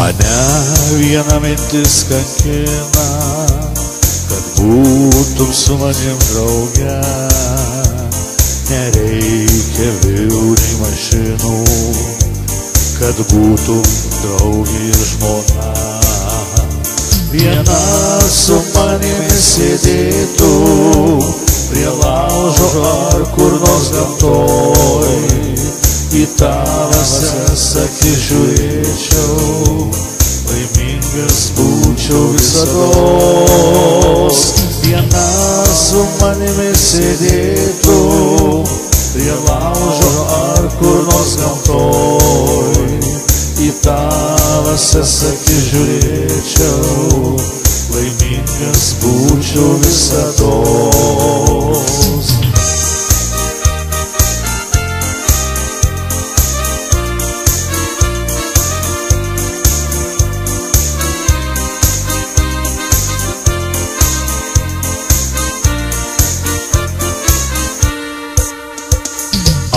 Mane viena mintis kankina, kad būtum su manim drauge. Nereikia vilniai mašinų, kad būtum draugė ir žmona. Viena su manimi sėdėtų prie laužo ar kur nors gamtoj, į tavo akis žiūrėčiau, laimingas būčiau visados. Viena su manimi sėdėtų prie laužo ar kur nors gamtoj, į tavo akis žiūrėčiau, laimingas būčiau visados.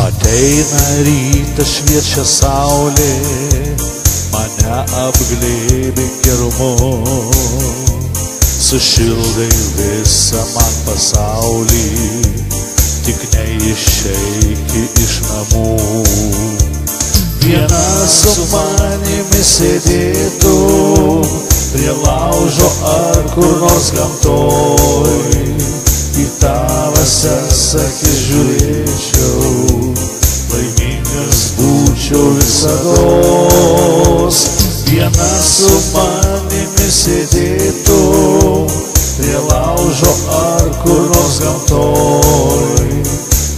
Ateina rytas, šviečia saulė, mane apglėbi gerumu, sušildai visą man pasaulį, tik neišeiki iš namų. Viena su manimi sėdėtų prie laužo ar kur nors gamtoj, į tavo akis žiūrėčiau, laimingas būčiau visados. Viena su manimi sėdėtų prie laužo ar kur nors gamtoj,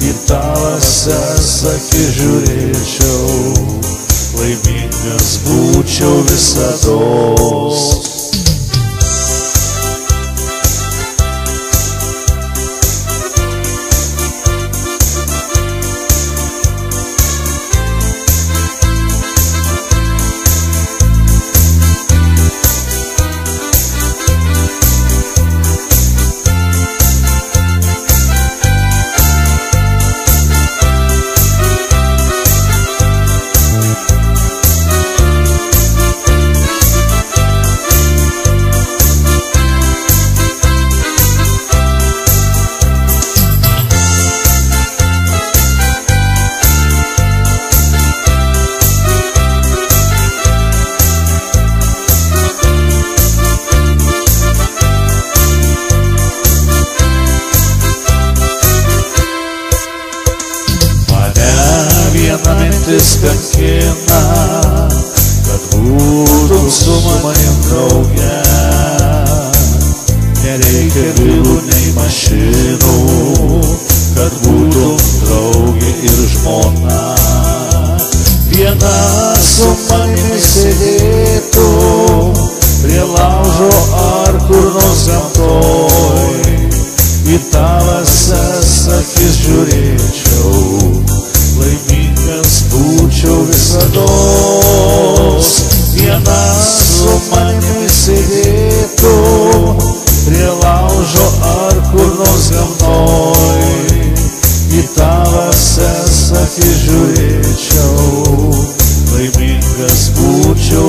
į tavo akis žiūrėčiau, laimingas būčiau visados. Viena mintis kankina, kad būtum su manim drauge. Nereikia vilų nei mašinų, kad būtum draugė ir žmona. Viena su manimi sėdėtų prie laužo ar kur nors gamtoj, į tavo akis žiūrėčiau, laimingas būčiau visados. Viena su manimi sėdėtų prie laužo ar kur nors gamtoj, į tavo akis žiūrėčiau, laimingas būčiau